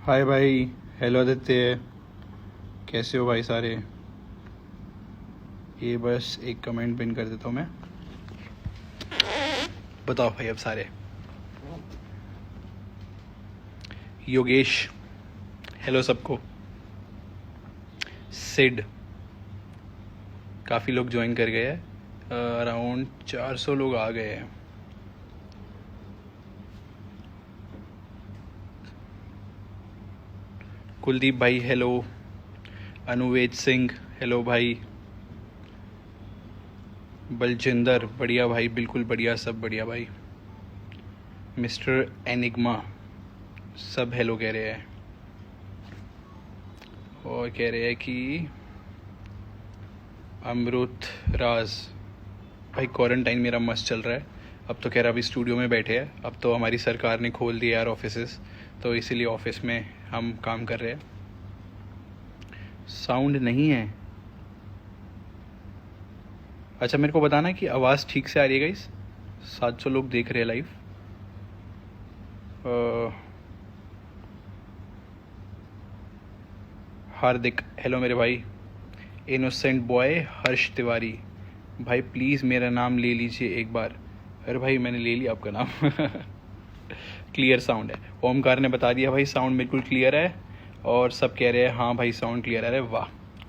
हाय भाई। हेलो आदित्य, कैसे हो भाई सारे। ये बस एक कमेंट पिन कर देता हूँ मैं। बताओ भाई अब सारे। योगेश, हेलो सबको। सिड, काफ़ी लोग ज्वाइन कर गए हैं, अराउंड 400 लोग आ गए हैं। कुलदीप भाई हेलो। अनुवेद सिंह हेलो भाई। बलजिंदर बढ़िया भाई, बिल्कुल बढ़िया, सब बढ़िया भाई। मिस्टर एनिग्मा सब हेलो कह रहे हैं और कह रहे हैं कि अमृत राज भाई क्वारंटाइन मेरा मस्त चल रहा है। अब तो कह रहा अभी स्टूडियो में बैठे हैं, अब तो हमारी सरकार ने खोल दिया यार ऑफिसेस, तो इसीलिए ऑफिस में हम काम कर रहे हैं। साउंड नहीं है। अच्छा मेरे को बताना कि आवाज़ ठीक से आ रही है गाइस। 700 लोग देख रहे हैं लाइव। हार्दिक हेलो मेरे भाई। इनोसेंट बॉय हर्ष तिवारी भाई प्लीज़ मेरा नाम ले लीजिए एक बार। अरे भाई मैंने ले लिया आपका नाम। क्लियर साउंड है। ओमकार ने बता दिया भाई साउंड बिल्कुल क्लियर है और सब कह रहे हैं हाँ भाई साउंड क्लियर है। अरे वाह,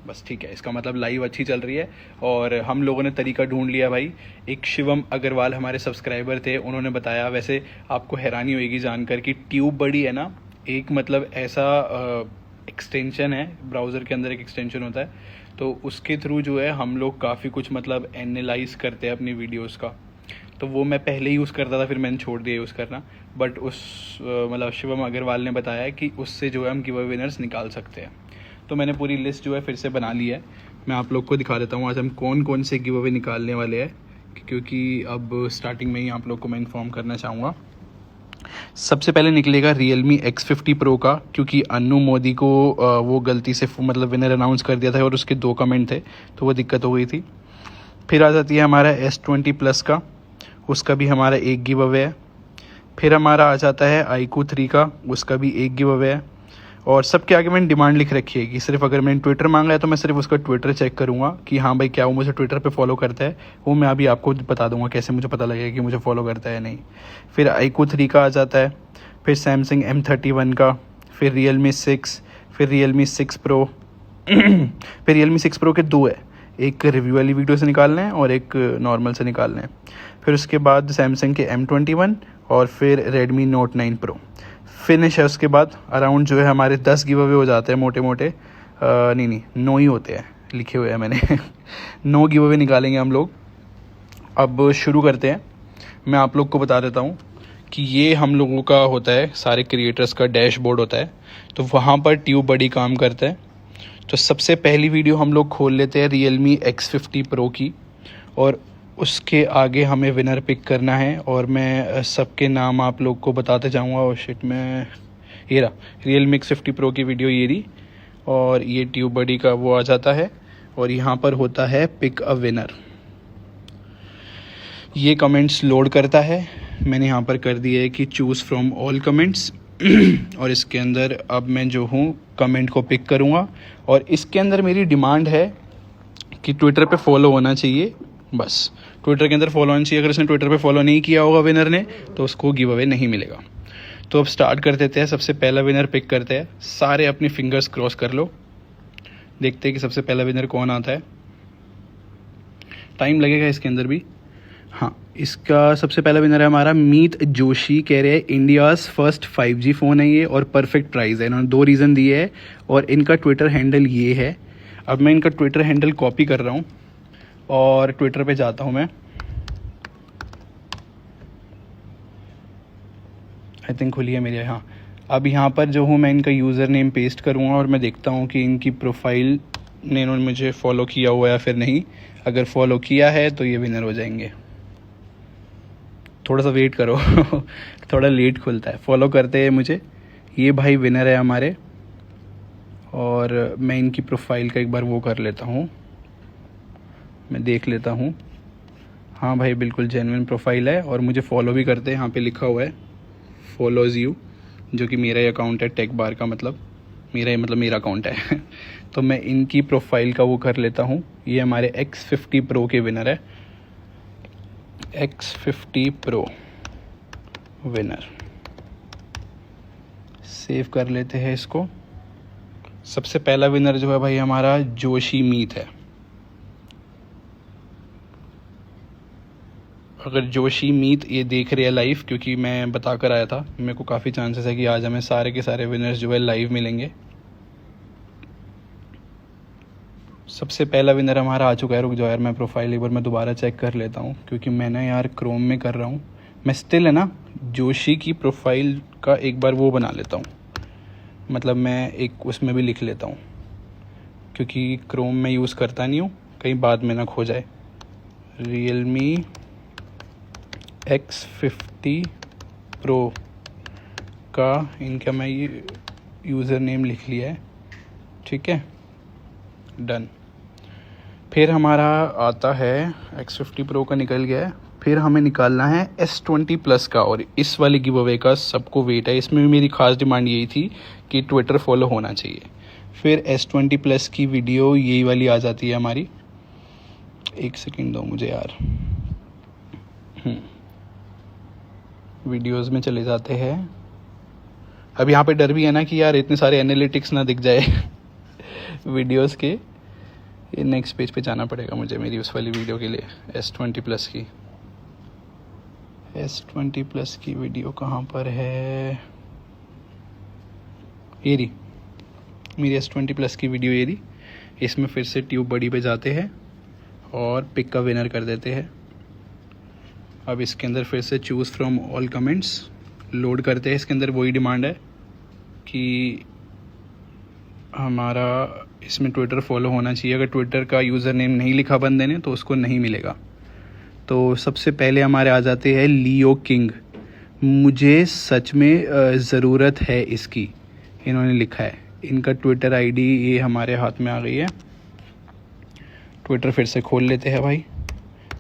बस ठीक है, इसका मतलब लाइव अच्छी चल रही है। और हम लोगों ने तरीका ढूंढ लिया भाई। एक शिवम अग्रवाल हमारे सब्सक्राइबर थे, उन्होंने बताया, वैसे आपको हैरानी होगी जानकर कि ट्यूब बड़ी है ना, एक मतलब ऐसा एक्सटेंशन है, ब्राउज़र के अंदर एक एक्सटेंशन होता है, तो उसके थ्रू जो है हम लोग काफ़ी कुछ मतलब एनालाइज करते हैं अपनी वीडियोस का। तो वो मैं पहले यूज़ करता था, फिर मैंने छोड़ दिया यूज़ करना। बट उस मतलब शिवम अग्रवाल ने बताया कि उससे जो है हम गिव अवे विनर्स निकाल सकते हैं। तो मैंने पूरी लिस्ट जो है फिर से बना ली है। मैं आप लोग को दिखा देता हूँ आज हम कौन कौन से गिव अवे निकालने वाले हैं, क्योंकि अब स्टार्टिंग में ही आप लोग को मैं इन्फॉर्म करना चाहूँगा। सबसे पहले निकलेगा Realme X50 Pro का, क्योंकि अन्नू मोदी को वो गलती से मतलब विनर अनाउंस कर दिया था और उसके 2 कमेंट थे, तो वो दिक्कत हो गई थी। फिर आ जाती है हमारा S20 Plus का, उसका भी हमारा एक गिव अवे है। फिर हमारा आ जाता है iQOO 3 का, उसका भी एक गिव अवे है। और सबके आगे मैंने डिमांड लिख रखी है कि सिर्फ अगर मैंने ट्विटर मांगा है तो मैं सिर्फ उसका ट्विटर चेक करूँगा कि हाँ भाई क्या वो मुझे ट्विटर पे फॉलो करता है। वो मैं अभी आपको बता दूंगा कैसे मुझे पता लगेगा कि मुझे फॉलो करता है नहीं। फिर iQOO 3 का आ जाता है, फिर Samsung M31 का, फिर Realme 6, फिर Realme 6 Pro। फिर Realme 6 Pro के 2 है, एक रिव्यू वाली वीडियो से निकालना है और एक नॉर्मल से निकालना है। फिर उसके बाद Samsung के M21 और फिर Redmi Note 9 Pro फिनिश है। उसके बाद अराउंड जो है हमारे 10 गिव अवे हो जाते हैं मोटे मोटे। नहीं 9 ही होते हैं, लिखे हुए हैं मैंने। 9 गिव अवे निकालेंगे हम लोग। अब शुरू करते हैं। मैं आप लोग को बता देता हूँ कि ये हम लोगों का होता है, सारे क्रिएटर्स का डैशबोर्ड होता है, तो वहाँ पर ट्यूब बड़ी काम करता है। तो सबसे पहली वीडियो हम लोग खोल लेते हैं Realme X50 Pro की, और उसके आगे हमें विनर पिक करना है। और मैं सबके नाम आप लोग को बताते जाऊंगा। और शिट में ये रहा Realme X50 Pro की वीडियो, ये रही। और ये ट्यूब बडी का वो आ जाता है और यहाँ पर होता है पिक अ विनर। ये कमेंट्स लोड करता है, मैंने यहाँ पर कर दिया है कि चूज़ फ्रॉम ऑल कमेंट्स। और इसके अंदर अब मैं जो हूँ कमेंट को पिक करूँगा, और इसके अंदर मेरी डिमांड है कि ट्विटर पे फॉलो होना चाहिए। बस ट्विटर के अंदर फॉलो होना चाहिए। अगर उसने ट्विटर पे फॉलो नहीं किया होगा विनर ने, तो उसको गिव अवे नहीं मिलेगा। तो अब स्टार्ट कर देते हैं। सबसे पहला विनर पिक करते हैं। सारे अपनी फिंगर्स क्रॉस कर लो, देखते हैं कि सबसे पहला विनर कौन आता है। टाइम लगेगा इसके अंदर भी। हाँ, इसका सबसे पहला विनर है हमारा मीत जोशी। कह रहे हैं इंडियाज़ फर्स्ट 5G फ़ोन है ये और परफेक्ट प्राइस है। इन्होंने 2 रीज़न दिए हैं और इनका ट्विटर हैंडल ये है। अब मैं इनका ट्विटर हैंडल कॉपी कर रहा हूँ और ट्विटर पे जाता हूँ मैं। आई थिंक खुली है मेरी। हाँ, अब यहाँ पर जो हूँ मैं इनका यूज़र नेम पेस्ट करूँगा और मैं देखता हूँ कि इनकी प्रोफाइल ने इन्होंने मुझे फॉलो किया हुआ है या फिर नहीं। अगर फॉलो किया है तो ये विनर हो जाएंगे। थोड़ा सा वेट करो। थोड़ा लेट खुलता है, फॉलो करते हैं मुझे। ये भाई विनर है हमारे, और मैं इनकी प्रोफाइल का एक बार वो कर लेता हूँ, मैं देख लेता हूँ। हाँ भाई बिल्कुल जेन्युइन प्रोफाइल है और मुझे फॉलो भी करते हैं। यहाँ पे लिखा हुआ है फॉलोज यू, जो कि मेरा ही अकाउंट है टेक बार का, मतलब मेरा अकाउंट है। तो मैं इनकी प्रोफाइल का वो कर लेता हूँ। ये हमारे X50 Pro के विनर है, X50 Pro विनर। सेव कर लेते हैं इसको। सबसे पहला विनर जो है भाई हमारा जोशी मीत है। अगर जोशी मीत ये देख रहे हैं लाइव, क्योंकि मैं बता कर आया था, मेरे को काफ़ी चांसेस है कि आज हमें सारे के सारे विनर्स जो है लाइव मिलेंगे। सबसे पहला विनर हमारा आ चुका है। रुक जाओ यार, मैं प्रोफाइल एक बार मैं दोबारा चेक कर लेता हूँ, क्योंकि मैं ना यार क्रोम में कर रहा हूँ। मैं स्टिल है ना जोशी की प्रोफाइल का एक बार वो बना लेता हूँ, मतलब मैं एक उसमें भी लिख लेता हूँ, क्योंकि क्रोम में यूज़ करता नहीं हूँ, कहीं बाद में ना खो जाए। Realme X50 Pro का इनका मैं ये यूज़र नेम लिख लिया है, ठीक है, डन। फिर हमारा आता है X50 Pro का निकल गया है। फिर हमें निकालना है S20 Plus का, और इस वाले गिव अवे का सबको वेट है। इसमें भी मेरी खास डिमांड यही थी कि ट्विटर फॉलो होना चाहिए। फिर S20 Plus की वीडियो यही वाली आ जाती है हमारी। एक सेकंड दो मुझे यार, वीडियोस में चले जाते हैं। अब यहाँ पे डर भी है ना कि यार इतने सारे एनालिटिक्स ना दिख जाए वीडियोस के। ये नेक्स्ट पेज पे जाना पड़ेगा मुझे मेरी उस वाली वीडियो के लिए, S20 Plus की। S20 Plus की वीडियो कहाँ पर है? ये रही मेरी S20 Plus की वीडियो, ये रही। इसमें फिर से ट्यूब बड़ी पे जाते हैं और पिक का विनर कर देते हैं। अब इसके अंदर फिर से choose from all comments load करते हैं। इसके अंदर वही डिमांड है कि हमारा इसमें ट्विटर फॉलो होना चाहिए। अगर ट्विटर का यूज़र नेम नहीं लिखा बंदे ने तो उसको नहीं मिलेगा। तो सबसे पहले हमारे आ जाते हैं लियो किंग। मुझे सच में ज़रूरत है इसकी, इन्होंने लिखा है। इनका ट्विटर आईडी ये हमारे हाथ में आ गई है। ट्विटर फिर से खोल लेते हैं भाई,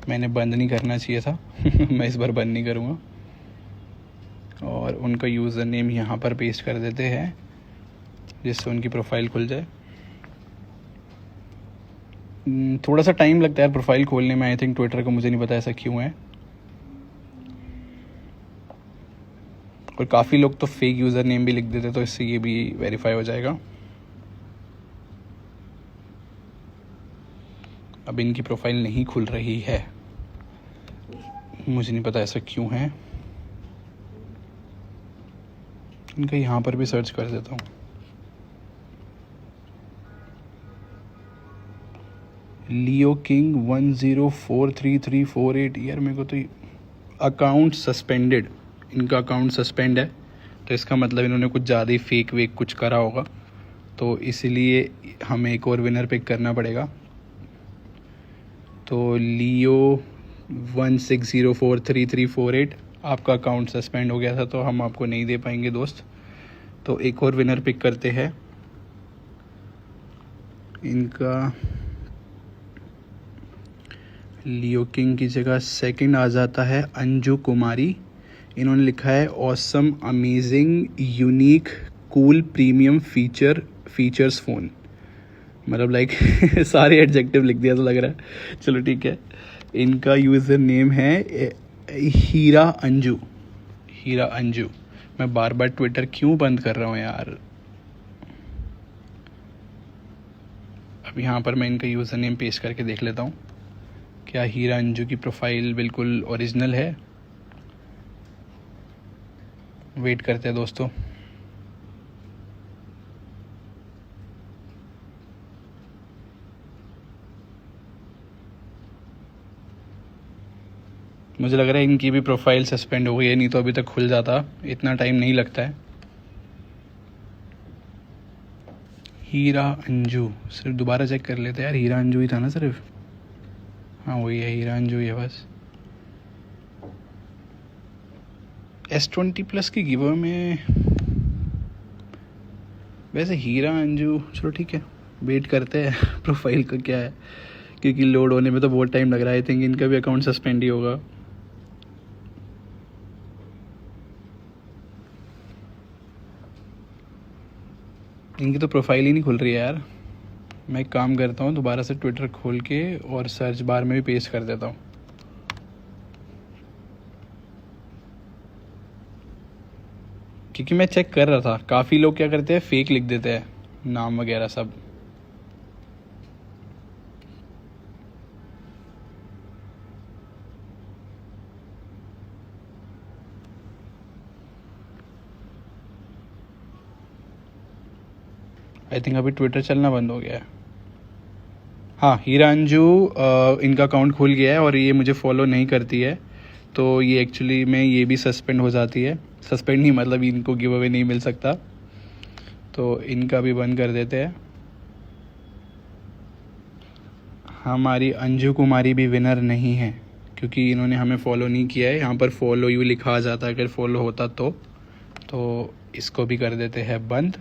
मैंने बंद नहीं करना चाहिए था मैं इस बार बंद नहीं करूँगा। और उनका यूज़र नेम यहाँ पर पेस्ट कर देते हैं, जिससे उनकी प्रोफाइल खुल जाए। थोड़ा सा टाइम लगता है प्रोफाइल खोलने में, आई थिंक ट्विटर को, मुझे नहीं पता ऐसा क्यों है। और काफ़ी लोग तो फेक यूज़र नेम भी लिख देते, तो इससे ये भी वेरीफाई हो जाएगा। अब इनकी प्रोफाइल नहीं खुल रही है, मुझे नहीं पता ऐसा क्यों है। इनका यहाँ पर भी सर्च कर देता हूँ। लियो किंग 10433348। यार मेरे को तो अकाउंट सस्पेंडेड, इनका अकाउंट सस्पेंड है, तो इसका मतलब इन्होंने कुछ ज़्यादा ही फेक वेक कुछ करा होगा। तो इसीलिए हमें एक और विनर पिक करना पड़ेगा। तो लियो 16043348, आपका अकाउंट सस्पेंड हो गया था, तो हम आपको नहीं दे पाएंगे दोस्त। तो एक और विनर पिक करते हैं। इनका लियो किंग की जगह सेकंड आ जाता है अंजू कुमारी। इन्होंने लिखा है awesome, amazing, unique, cool, premium features phone. मतलब लाइक सारे एडजेक्टिव लिख दिया तो लग रहा है। चलो ठीक है। इनका यूज़र नेम है हीरा अंजू। हीरा अंजू। मैं बार बार ट्विटर क्यों बंद कर रहा हूँ यार। अब यहाँ पर मैं इनका यूज़र नेम पेस्ट करके देख लेता हूँ, क्या हीरा अंजू की प्रोफाइल बिल्कुल ओरिजिनल है। वेट करते हैं दोस्तों। मुझे लग रहा है इनकी भी प्रोफाइल सस्पेंड हो गई है, नहीं तो अभी तक खुल जाता, इतना टाइम नहीं लगता है। हीरा अंजू, सिर्फ दोबारा चेक कर लेते हैं यार, हीरा अंजू ही था ना सिर्फ। हाँ वही है, हीरा अंजू ही है बस। S20 Plus की गिवर में वैसे हीरा अंजू, चलो ठीक है, वेट करते हैं प्रोफाइल का क्या है, क्योंकि लोड होने में तो बहुत टाइम लग रहा है। आई थिंक इनका भी अकाउंट सस्पेंड ही होगा। इनकी तो प्रोफाइल ही नहीं खुल रही है यार। मैं एक काम करता हूँ, दोबारा से ट्विटर खोल के और सर्च बार में भी पेस्ट कर देता हूँ। क्योंकि मैं चेक कर रहा था, काफ़ी लोग क्या करते हैं, फेक लिख देते हैं नाम वगैरह सब। आई थिंक अभी ट्विटर चलना बंद हो गया है। हाँ, हीरांजू इनका अकाउंट खुल गया है और ये मुझे फॉलो नहीं करती है, तो ये एक्चुअली में ये भी सस्पेंड हो जाती है। सस्पेंड नहीं, मतलब इनको गिव अवे नहीं मिल सकता, तो इनका भी बंद कर देते हैं। हमारी अंजू कुमारी भी विनर नहीं है क्योंकि इन्होंने हमें फॉलो नहीं किया है। यहाँ पर फॉलो यू लिखा आ जाता है, अगर फॉलो होता तो इसको भी कर देते हैं बंद।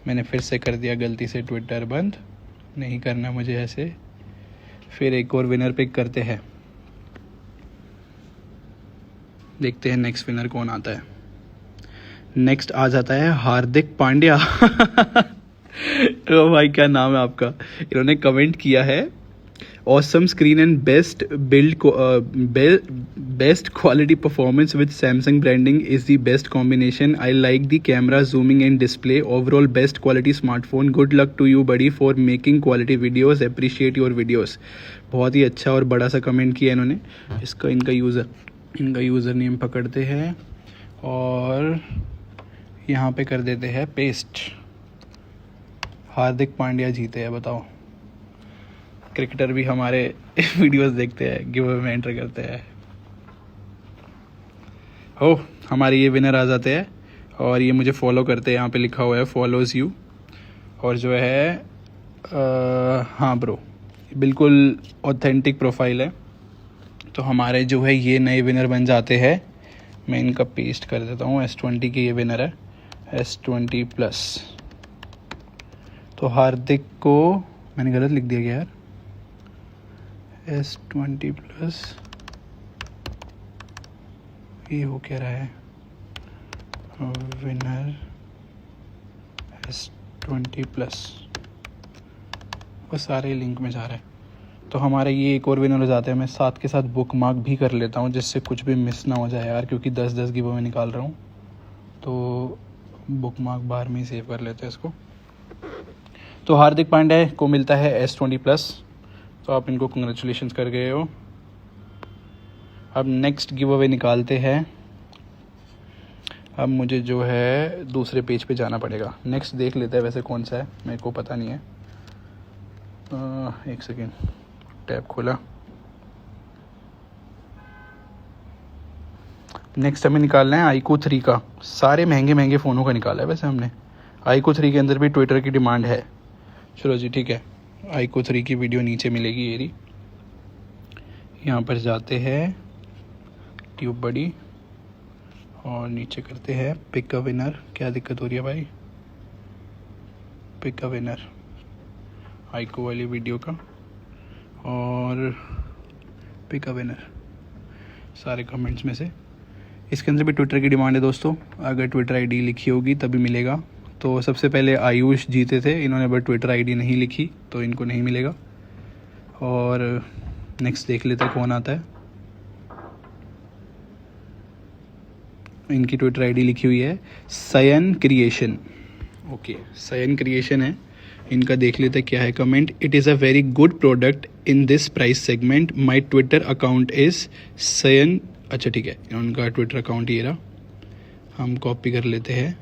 मैंने फिर से कर दिया गलती से ट्विटर बंद, नहीं करना मुझे ऐसे। फिर एक और विनर पिक करते हैं, देखते हैं नेक्स्ट विनर कौन आता है। नेक्स्ट आ जाता है हार्दिक पांड्या। ओ भाई, क्या नाम है आपका। इन्होंने कमेंट किया है, awesome screen and best best quality performance with Samsung branding is the best combination. I like the camera zooming and display, overall best quality smartphone. Good luck to you buddy for making quality videos, appreciate your videos. बहुत ही अच्छा और बड़ा सा comment किया इन्होंने। इसका इनका यूज़र नेम पकड़ते हैं और यहाँ पे कर देते हैं पेस्ट। हार्दिक पांड्या जीते हैं, बताओ। क्रिकेटर भी हमारे वीडियोस देखते हैं, गिव अवे में एंटर करते हैं। हो, हमारे ये विनर आ जाते हैं और ये मुझे फॉलो करते हैं। यहाँ पे लिखा हुआ है फॉलोज यू, और जो है हाँ ब्रो, बिल्कुल ऑथेंटिक प्रोफाइल है। तो हमारे जो है ये नए विनर बन जाते हैं। मैं इनका पेस्ट कर देता हूँ। S20 के ये विनर है, S20+। तो हार्दिक को मैंने गलत लिख दिया क्या यार, S20+। ये हो क्या रहा है, विनर S20+। वो सारे लिंक में जा रहे हैं। तो हमारे ये एक और विनर हो जाते हैं। मैं साथ के साथ बुक मार्क भी कर लेता हूँ, जिससे कुछ भी मिस ना हो जाए यार, क्योंकि 10-10 गिव अवे निकाल रहा हूँ, तो बुक मार्क बार में ही सेव कर लेते हैं इसको। तो हार्दिक पांड्या को मिलता है S20+, तो आप इनको कंग्रेचुलेशंस कर गए हो। अब नेक्स्ट गिव अवे निकालते हैं। अब मुझे जो है दूसरे पेज पे जाना पड़ेगा। नेक्स्ट देख लेते हैं वैसे कौन सा है, मेरे को पता नहीं है। एक सेकेंड, टैब खोला। नेक्स्ट हमें निकालना है iQOO 3 का। सारे महंगे महंगे फ़ोनों का निकाला है वैसे हमने। iQOO 3 के अंदर भी ट्विटर की डिमांड है। चलो जी, ठीक है। iQOO 3 की वीडियो नीचे मिलेगी, ये रही। यहाँ पर जाते हैं ट्यूब बड़ी और नीचे करते हैं पिक अ विनर। क्या दिक्कत हो रही है भाई, पिक अ विनर iQOO वाली वीडियो का, और पिक अ विनर सारे कमेंट्स में से। इसके अंदर भी ट्विटर की डिमांड है दोस्तों। अगर ट्विटर आईडी लिखी होगी तभी मिलेगा। तो सबसे पहले आयुष जीते थे, इन्होंने बट ट्विटर आईडी नहीं लिखी, तो इनको नहीं मिलेगा। और नेक्स्ट देख लेते हैं कौन आता है। इनकी ट्विटर आईडी लिखी हुई है Sayan creation. Okay, Sayan creation है इनका। देख लेते हैं क्या है comment. It is a very good product in this price segment. My Twitter account is Sayan. अच्छा ठीक है, उनका ट्विटर अकाउंट ये रहा। हम कॉपी कर लेते हैं,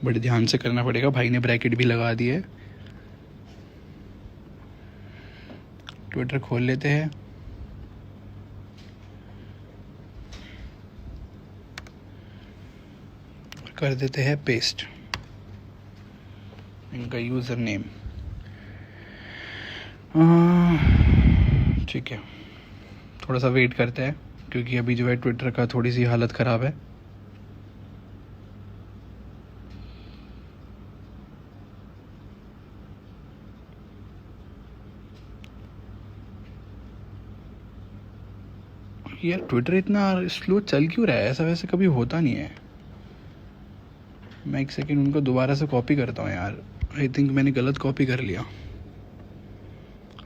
बड़े ध्यान से करना पड़ेगा, भाई ने ब्रैकेट भी लगा दी है। ट्विटर खोल लेते हैं। कर देते हैं पेस्ट इनका यूज़र नेम। ठीक है, थोड़ा सा वेट करते हैं क्योंकि अभी जो है ट्विटर का थोड़ी सी हालत ख़राब है। यार ट्विटर इतना स्लो चल क्यों रहा है, ऐसा वैसे कभी होता नहीं है। मैं एक सेकंड उनको दोबारा से कॉपी करता हूँ यार। आई थिंक मैंने गलत कॉपी कर लिया।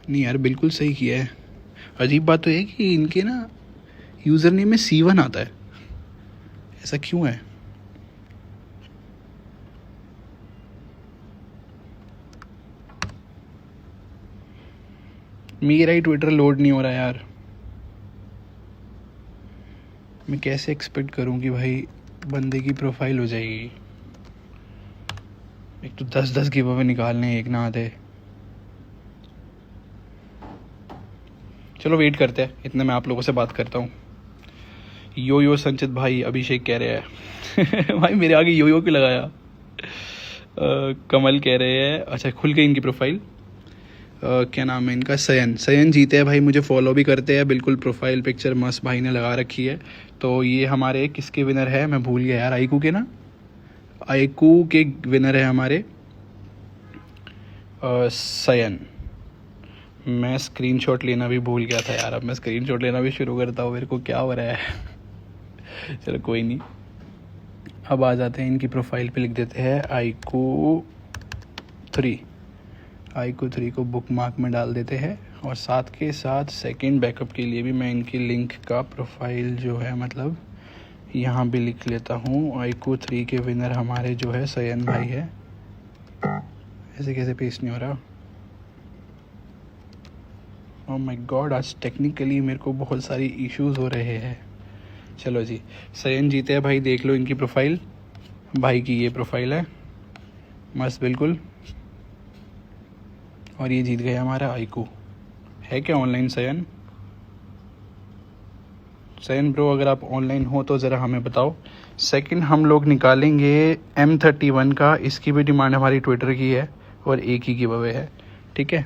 नहीं यार, बिल्कुल सही किया है। अजीब बात तो है कि इनके ना यूज़र नेम में C1 आता है, ऐसा क्यों है? मेरा ही ट्विटर लोड नहीं हो रहा यार। मैं कैसे एक्सपेक्ट करूं कि भाई बंदे की प्रोफाइल हो जाएगी। एक तो 10-10 गिव अवे निकालने, एक ना आते। चलो वेट करते हैं, इतने मैं आप लोगों से बात करता हूँ। यो संचित भाई, अभिषेक कह रहे हैं भाई मेरे आगे यो क्यों लगाया? कमल कह रहे हैं, अच्छा खुल गई इनकी प्रोफाइल। क्या नाम है इनका? सयन जीते हैं भाई, मुझे फॉलो भी करते हैं, बिल्कुल प्रोफाइल पिक्चर मस्त भाई ने लगा रखी है। तो ये हमारे किसके विनर है मैं भूल गया यार, आईकू के ना, आईकू के विनर है हमारे सयन। मैं स्क्रीनशॉट लेना भी भूल गया था यार, अब मैं स्क्रीनशॉट लेना भी शुरू करता हूँ, मेरे को क्या हो रहा है चलो कोई नहीं। अब आ जाते हैं इनकी प्रोफाइल पे, लिख देते हैं आईकू 3 को बुक मार्क में डाल देते हैं। और साथ के साथ सेकंड बैकअप के लिए भी मैं इनकी लिंक का प्रोफाइल जो है मतलब यहाँ भी लिख लेता हूँ। आईकू 3 के विनर हमारे जो है सयन भाई है। ऐसे कैसे पेस्ट नहीं हो रहा? ओह माय गॉड, आज टेक्निकली मेरे को बहुत सारी इश्यूज हो रहे हैं। चलो जी, सयन जीते हैं भाई, देख लो इनकी प्रोफाइल। भाई की ये प्रोफाइल है मस्त बिल्कुल। और ये जीत गया हमारा आईकू। है क्या ऑनलाइन सयन? सयन ब्रो, अगर आप ऑनलाइन हो तो ज़रा हमें बताओ। सेकंड हम लोग निकालेंगे M31 का, इसकी भी डिमांड हमारी ट्विटर की है और एक ही गिव अवे है, ठीक है।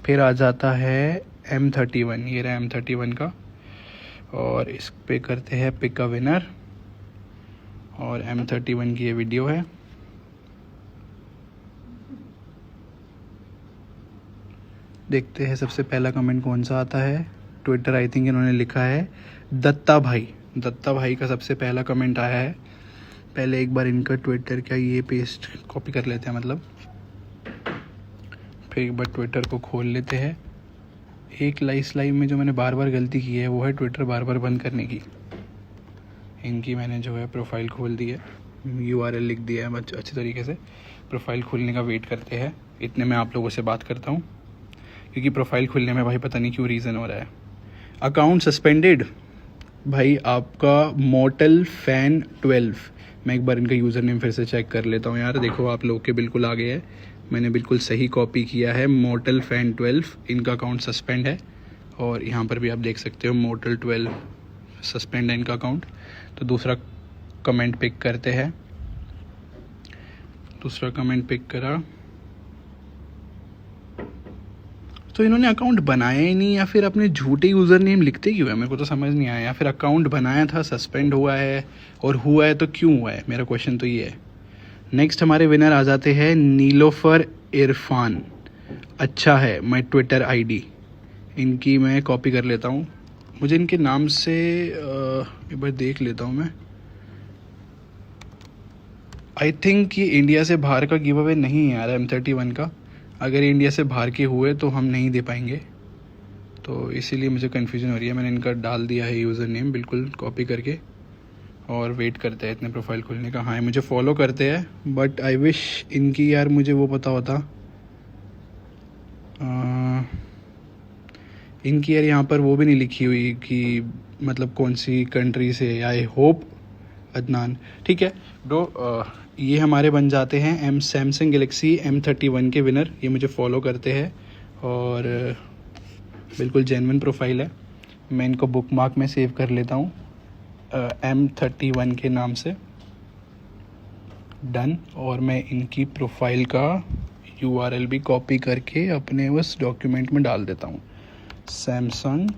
फिर आ जाता है M31, ये रहा M31 का, और इस पे करते हैं पिक का विनर। और M31 की ये वीडियो है। देखते हैं सबसे पहला कमेंट कौन सा आता है। ट्विटर आई थिंक इन्होंने लिखा है दत्ता भाई का सबसे पहला कमेंट आया है। पहले एक बार इनका ट्विटर का ये पेस्ट कॉपी कर लेते हैं मतलब, फिर एक बार ट्विटर को खोल लेते हैं। एक लाइव में जो मैंने बार बार गलती की है वो है ट्विटर बार बार बंद करने की। इनकी मैंने जो है प्रोफाइल खोल दी है, URL लिख दिया है अच्छे तरीके से। प्रोफाइल खुलने का वेट करते हैं, इतने में आप लोगों से बात करता हूँ, क्योंकि प्रोफाइल खुलने में भाई पता नहीं क्यों रीज़न हो रहा है। अकाउंट सस्पेंडेड भाई आपका मोटल फैन 12। मैं एक बार इनका यूज़र नेम फिर से चेक कर लेता हूँ यार। देखो आप लोग के बिल्कुल आगे है, मैंने बिल्कुल सही कॉपी किया है। मोटल फैन 12 इनका अकाउंट सस्पेंड है, और यहाँ पर भी आप देख सकते हो मोटल 12 सस्पेंड है इनका अकाउंट। तो दूसरा कमेंट पिक करते हैं। दूसरा कमेंट पिक करा तो इन्होंने अकाउंट बनाया ही नहीं, या फिर अपने झूठे यूज़र नेम लिखते क्यों है, मेरे को तो समझ नहीं आया। या फिर अकाउंट बनाया था, सस्पेंड हुआ है, और हुआ है तो क्यों हुआ है, मेरा क्वेश्चन तो ये है। नेक्स्ट हमारे विनर आ जाते हैं नीलोफर इरफान। अच्छा है, मैं ट्विटर ID इनकी मैं कॉपी कर लेता हूँ। मुझे इनके नाम से एक बार देख लेता हूँ मैं। आई थिंक ये इंडिया से बाहर का गिव अवे नहीं है यार M31 का। अगर इंडिया से बाहर के हुए तो हम नहीं दे पाएंगे, तो इसीलिए मुझे कन्फ्यूज़न हो रही है। मैंने इनका डाल दिया है यूज़र नेम बिल्कुल कॉपी करके, और वेट करते हैं इतने प्रोफाइल खुलने का। हाँ मुझे फॉलो करते हैं, बट आई विश इनकी यार मुझे वो पता होता। इनकी यार यहाँ पर वो भी नहीं लिखी हुई कि मतलब कौन सी कंट्री से। आई होप अदनान, ठीक है ब्रो। ये हमारे बन जाते हैं सैमसंग गैलेक्सी M31 के विनर। ये मुझे फॉलो करते हैं और बिल्कुल जेन्युइन प्रोफाइल है। मैं इनको बुक मार्क में सेव कर लेता हूँ M31 के नाम से, डन। और मैं इनकी प्रोफाइल का URL भी कॉपी करके अपने उस डॉक्यूमेंट में डाल देता हूँ। सैमसंग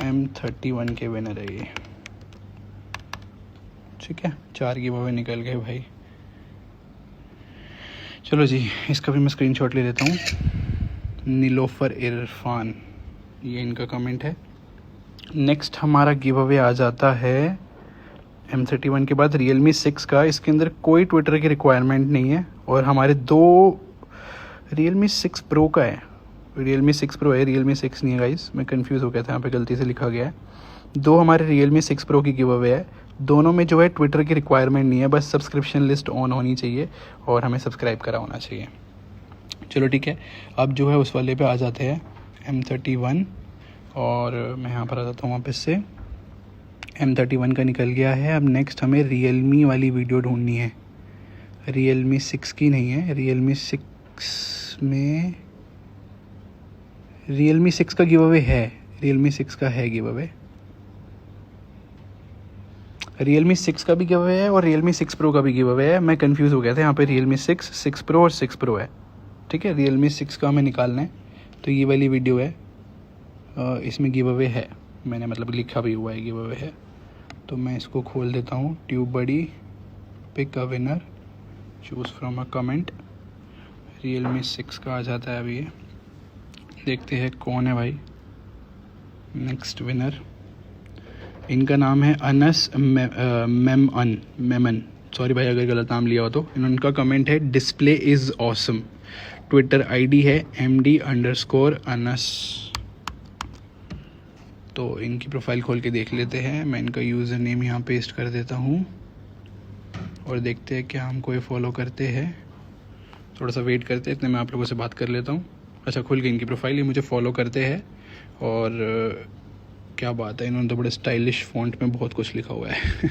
M31 के विनर है ये, ठीक है। 4 गिव अवे निकल गए भाई। चलो जी, इसका भी मैं स्क्रीनशॉट ले लेता हूँ। नीलोफर इरफान, ये इनका कमेंट है। नेक्स्ट हमारा गिव अवे आ जाता है M31 के बाद Realme 6 का, इसके अंदर कोई ट्विटर की रिक्वायरमेंट नहीं है और हमारे दो Realme 6 Pro का है, Realme 6 Pro है, Realme 6 नहीं है गाइस, मैं कंफ्यूज हो गया था, यहाँ पे गलती से लिखा गया है। दो हमारे Realme 6 Pro की गिव अवे है, दोनों में जो है ट्विटर की रिक्वायरमेंट नहीं है, बस सब्सक्रिप्शन लिस्ट ऑन होनी चाहिए और हमें सब्सक्राइब करा होना चाहिए। चलो ठीक है, अब जो है उस वाले पे आ जाते हैं M31 और मैं यहाँ पर आ जाता हूँ वापस से। M31 का निकल गया है। अब नेक्स्ट हमें Realme वाली वीडियो ढूंढनी है, Realme 6 की नहीं है, Realme 6 में Realme 6 का गिव अवे है, Realme 6 का है गिव अवे, Realme 6 का भी गिव अवे है और Realme 6 Pro का भी गिव अवे है। मैं कंफ्यूज हो गया था, यहाँ पे Realme 6, 6 Pro और 6 Pro है। ठीक है, Realme 6 का हमें निकालना है, तो ये वाली वीडियो है, इसमें गिव अवे है, मैंने मतलब लिखा भी हुआ है गिव अवे है, तो मैं इसको खोल देता हूँ। Tube buddy, pick a winner, choose from a comment, Realme 6 का आ जाता है। अभी ये देखते हैं कौन है भाई नेक्स्ट विनर। इनका नाम है अनस मेमन, सॉरी भाई अगर गलत नाम लिया हो तो। इनका कमेंट है display is awesome, Twitter ID है MD_अनस। तो इनकी प्रोफाइल खोल के देख लेते हैं। मैं इनका यूज़र नेम यहाँ पेस्ट कर देता हूँ और देखते हैं क्या हमको ये फॉलो करते हैं। थोड़ा सा वेट करते हैं, इतने मैं आप लोगों से बात कर लेता हूँ। अच्छा, खुल गई इनकी प्रोफाइल, ये मुझे फॉलो करते हैं और क्या बात है, इन्होंने तो बड़े स्टाइलिश फॉन्ट में बहुत कुछ लिखा हुआ है।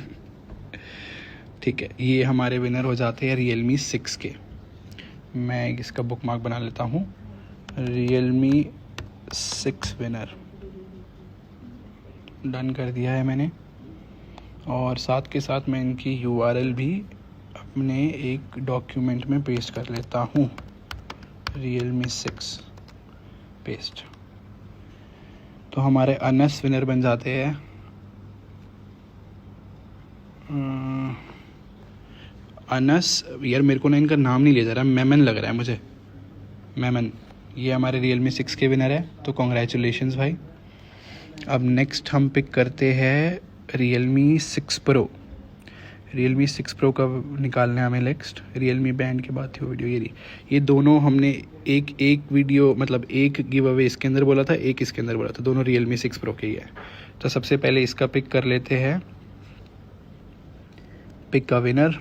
ठीक है, ये हमारे विनर हो जाते हैं Realme 6 के। मैं इसका बुक मार्क बना लेता हूँ, Realme 6 विनर डन कर दिया है मैंने। और साथ के साथ मैं इनकी URL भी अपने एक डॉक्यूमेंट में पेस्ट कर लेता हूँ, Realme 6 पेस्ट। तो हमारे अनस विनर बन जाते हैं। अनस, यार मेरे को ना इनका नाम नहीं लिया जा रहा, मेमन लग रहा है मुझे, मेमन। ये हमारे Realme 6 के विनर है, तो कॉन्ग्रेचुलेशंस भाई। अब नेक्स्ट हम पिक करते हैं Realme 6 Pro। Realme 6 Pro का निकालना है हमें नेक्स्ट। Realme बैंड के बाद थी वो वीडियो, ये दोनों हमने एक वीडियो मतलब एक गिव अवे इसके अंदर बोला था, एक इसके अंदर बोला था, दोनों Realme 6 Pro के ही है। तो सबसे पहले इसका पिक कर लेते हैं, पिक का विनर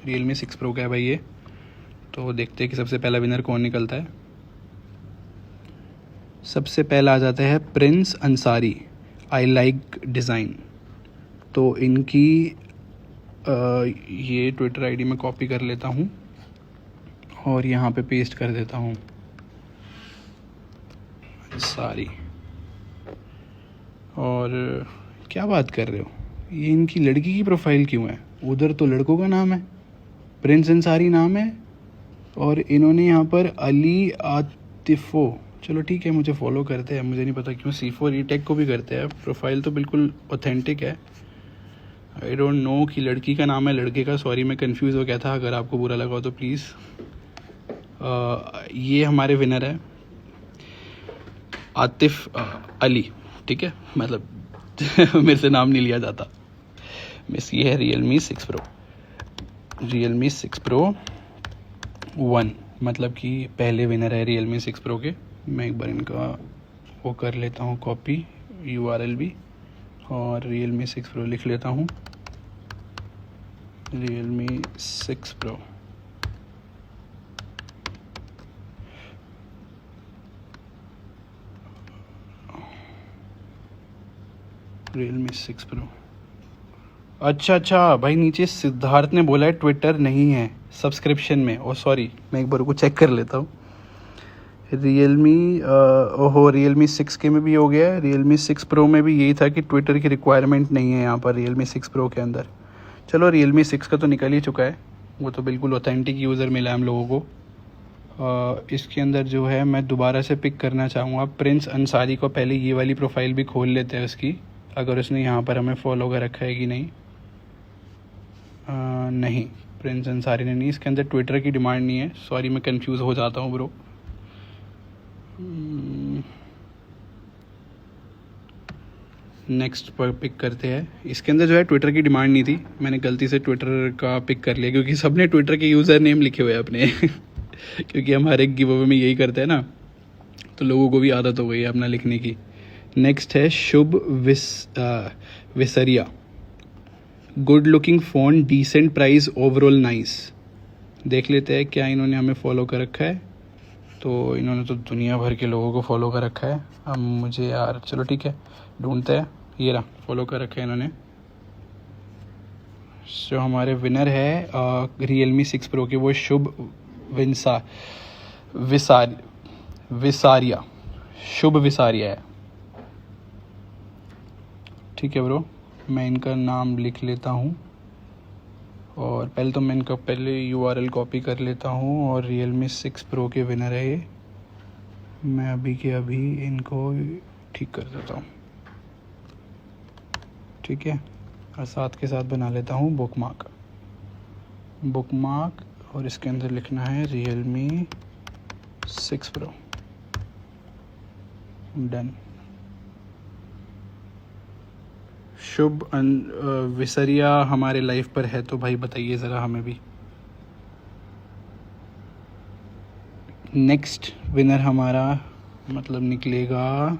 Realme 6 Pro का है भाई ये। तो देखते हैं कि सबसे पहला विनर कौन निकलता है। सबसे पहला आ जाता है Prince Ansari, I like design. तो इनकी ये ट्विटर आईडी में कॉपी कर लेता हूँ और यहाँ पे पेस्ट कर देता हूँ, अंसारी। और क्या बात कर रहे हो, ये इनकी लड़की की प्रोफाइल क्यों है? उधर तो लड़कों का नाम है, प्रिंस अंसारी नाम है और इन्होंने यहाँ पर अली आतिफो। चलो ठीक है, मुझे फॉलो करते हैं, मुझे नहीं पता क्यों C4 E-Tech को भी करते हैं। प्रोफाइल तो बिल्कुल ऑथेंटिक है। आई डोंट नो कि लड़की का नाम है लड़के का, सॉरी मैं कंफ्यूज हो गया था, अगर आपको बुरा लगा हो तो प्लीज़। ये हमारे विनर है आतिफ अली, ठीक है, मतलब मेरे से नाम नहीं लिया जाता मिस। ये है Realme 6 Pro, Realme 6 Pro 1, मतलब कि पहले विनर है Realme 6 Pro के। मैं एक बार इनका वो कर लेता हूँ कॉपी, URL भी, और Realme 6 Pro लिख लेता हूँ, Realme 6 Pro। Realme 6 Pro। अच्छा भाई, नीचे सिद्धार्थ ने बोला है ट्विटर नहीं है सब्सक्रिप्शन में। ओ सॉरी, मैं एक बार को चेक कर लेता हूँ। Realme 6 के में भी हो गया है, Realme 6 Pro में भी यही था कि ट्विटर की रिक्वायरमेंट नहीं है यहाँ पर Realme 6 Pro के अंदर। चलो Realme 6 का तो निकल ही चुका है, वो तो बिल्कुल ऑथेंटिक यूज़र मिला है हम लोगों को। इसके अंदर जो है मैं दोबारा से पिक करना चाहूँगा प्रिंस अंसारी को। पहले ये वाली प्रोफाइल भी खोल लेते हैं उसकी, अगर उसने यहाँ पर हमें फॉलो कर रखा है कि नहीं। नहीं, प्रिंस अंसारी ने नहीं, इसके अंदर ट्विटर की डिमांड नहीं है। सॉरी मैं कंफ्यूज हो जाता हूँ ब्रो। नेक्स्ट पर पिक करते हैं। इसके अंदर जो है ट्विटर की डिमांड नहीं थी, मैंने गलती से ट्विटर का पिक कर लिया क्योंकि सबने ट्विटर के यूज़र नेम लिखे हुए हैं अपने क्योंकि हम हर एक गिव अवे में यही करते हैं ना, तो लोगों को भी आदत हो गई है अपना लिखने की। नेक्स्ट है Shubh Visaria, good looking phone, decent price, overall nice. देख लेते हैं क्या इन्होंने हमें फॉलो कर रखा है। तो इन्होंने तो दुनिया भर के लोगों को फॉलो कर रखा है। अब मुझे यार चलो ठीक है, ढूंढते हैं। ये रहा, फॉलो कर रखा है इन्होंने। जो हमारे विनर है Realme 6 Pro के, वो शुभ विसारिया, शुभ विसारिया है। ठीक है ब्रो, मैं इनका नाम लिख लेता हूँ और पहले तो मैं इनका URL कॉपी कर लेता हूँ और Realme 6 Pro के विनर है ये। मैं अभी के अभी इनको ठीक कर देता हूँ, ठीक है। और साथ के साथ बना लेता हूँ बुकमार्क और इसके अंदर लिखना है Realme 6 Pro। डन। शुभ विसरिया हमारे लाइफ पर है तो भाई बताइए ज़रा हमें भी। नेक्स्ट विनर हमारा मतलब निकलेगा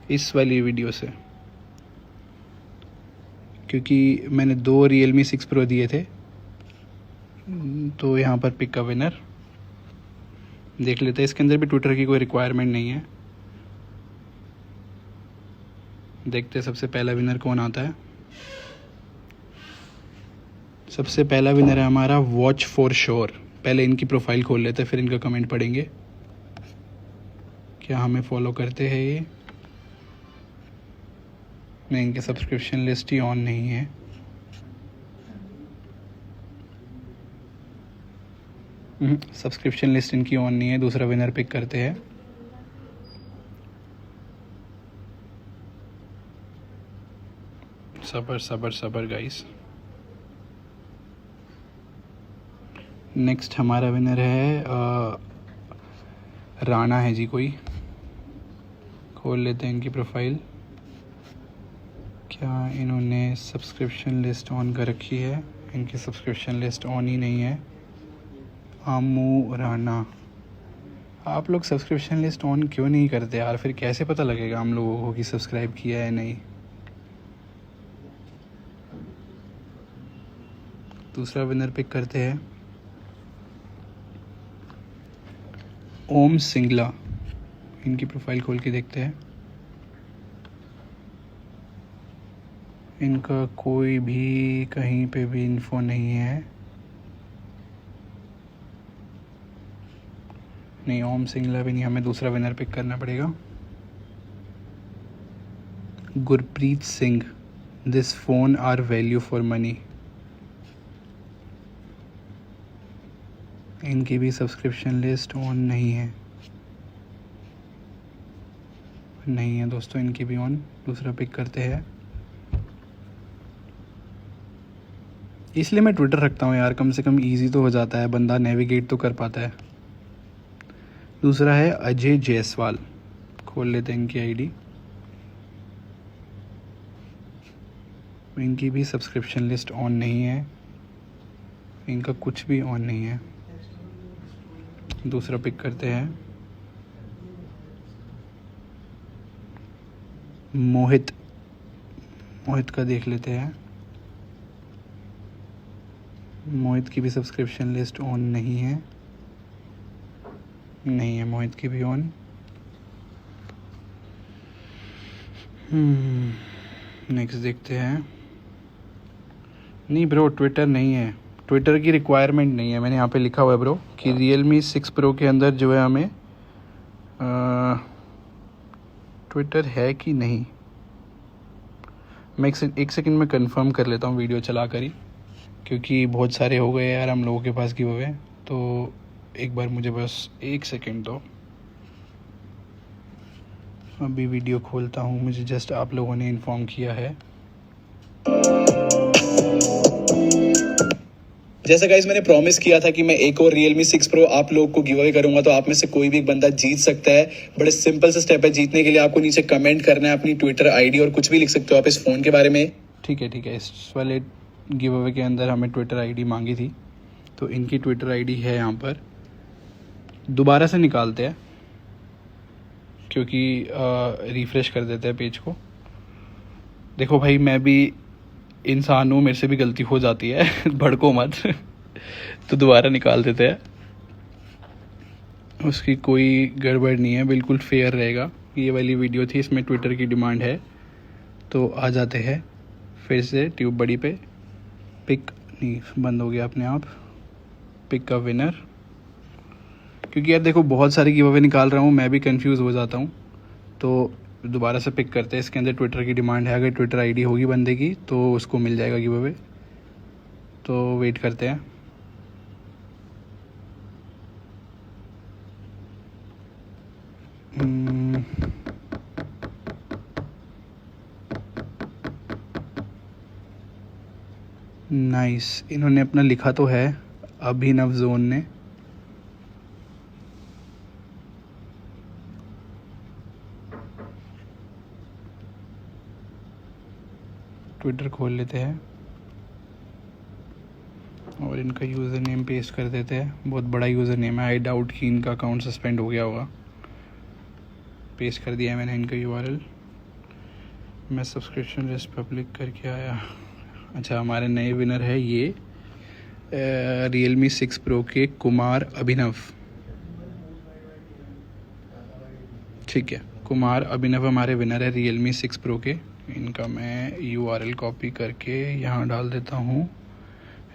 इस वाली वीडियो से, क्योंकि मैंने 2 Realme 6 Pro दिए थे, तो यहाँ पर पिक का विनर देख लेते हैं। इसके अंदर भी ट्विटर की कोई रिक्वायरमेंट नहीं है। देखते हैं सबसे पहला विनर कौन आता है। सबसे पहला विनर है हमारा वॉच फॉर श्योर। पहले इनकी प्रोफाइल खोल लेते हैं, फिर इनका कमेंट पढ़ेंगे। क्या हमें फॉलो करते हैं ये? नहीं, इनके सब्सक्रिप्शन लिस्ट ही ऑन नहीं है। सब्सक्रिप्शन लिस्ट इनकी ऑन नहीं है। दूसरा विनर पिक करते हैं। सबर गाइस। नेक्स्ट हमारा विनर है राणा है जी कोई। खोल लेते हैं इनकी प्रोफाइल। क्या इन्होंने सब्सक्रिप्शन लिस्ट ऑन कर रखी है? इनकी सब्सक्रिप्शन लिस्ट ऑन ही नहीं है। आमू राणा, आप लोग सब्सक्रिप्शन लिस्ट ऑन क्यों नहीं करते यार? फिर कैसे पता लगेगा हम लोगों को कि सब्सक्राइब किया है नहीं? दूसरा विनर पिक करते हैं ओम सिंगला। इनकी प्रोफाइल खोल के देखते हैं। इनका कोई भी कहीं पे भी इन्फो नहीं है। नहीं, ओम सिंगला भी नहीं। हमें दूसरा विनर पिक करना पड़ेगा। Gurpreet Singh, this phone are value for money. इनकी भी सब्सक्रिप्शन लिस्ट ऑन नहीं है। नहीं है दोस्तों, इनकी भी ऑन। दूसरा पिक करते हैं। इसलिए मैं ट्विटर रखता हूँ यार, कम से कम इजी तो हो जाता है, बंदा नेविगेट तो कर पाता है। दूसरा है अजय जायसवाल। खोल लेते हैं इनकी आईडी। इनकी भी सब्सक्रिप्शन लिस्ट ऑन नहीं है। इनका कुछ भी ऑन नहीं है। दूसरा पिक करते हैं मोहित का देख लेते हैं। मोहित की भी सब्सक्रिप्शन लिस्ट ऑन नहीं है। नहीं है मोहित की भी ऑन। नेक्स्ट देखते हैं। नहीं ब्रो, ट्विटर नहीं है। ट्विटर की रिक्वायरमेंट नहीं है। मैंने यहाँ पे लिखा हुआ है ब्रो कि Realme 6 Pro के अंदर जो है हमें ट्विटर है कि नहीं। मैं एक सेकंड में कंफर्म कर लेता हूँ वीडियो चला कर ही, क्योंकि बहुत सारे हो गए यार हम लोगों के पास गिव अवे। तो एक बार मुझे बस एक सेकंड दो। अभी वीडियो खोलता हूँ। मुझे जस्ट आप लोगों ने इन्फॉर्म किया है। जैसा गाइस मैंने प्रॉमिस किया था कि मैं एक और Realme 6 Pro आप लोग को गिव अवे करूंगा, तो आप में से कोई भी एक बंदा जीत सकता है। बड़े सिंपल से स्टेप है जीतने के लिए। आपको नीचे कमेंट करना है अपनी ट्विटर आईडी और कुछ भी लिख सकते हो आप इस फोन के बारे में। ठीक है, इस वाले गिव अवे के अंदर हमें ट्विटर आईडी मांगी थी, तो इनकी ट्विटर आईडी है यहाँ पर। दोबारा से निकालते हैं क्योंकि रिफ़्रेश कर देते हैं पेज को। देखो भाई, मैं भी इंसान हूँ, मेरे से भी गलती हो जाती है भड़को मत तो दोबारा निकाल देते हैं, उसकी कोई गड़बड़ नहीं है, बिल्कुल फेयर रहेगा। ये वाली वीडियो थी, इसमें ट्विटर की डिमांड है, तो आ जाते हैं फिर से ट्यूब बड़ी पे। पिक नहीं, बंद हो गया अपने आप। पिक का विनर, क्योंकि यार देखो बहुत सारे गिव अवे निकाल रहा हूँ, मैं भी कंफ्यूज हो जाता हूँ, तो दोबारा से पिक करते हैं। इसके अंदर ट्विटर की डिमांड है, अगर ट्विटर आईडी होगी बंदे की तो उसको मिल जाएगा गिव अवे। तो वेट करते हैं। नाइस, इन्होंने अपना लिखा तो है, अभिनव जोन ने। ट्विटर खोल लेते हैं और इनका यूज़र नेम पेस्ट कर देते हैं। बहुत बड़ा यूज़र नेम है, आई डाउट कि इनका अकाउंट सस्पेंड हो गया होगा। पेस्ट कर दिया है मैंने इनका यूआरएल। मैं सब्सक्रिप्शन लिस्ट पब्लिक करके आया। अच्छा, हमारे नए विनर है ये Realme 6 Pro के कुमार अभिनव। ठीक है, कुमार अभिनव हमारे विनर है Realme 6 Pro के। इनका मैं URL कॉपी करके यहाँ डाल देता हूँ,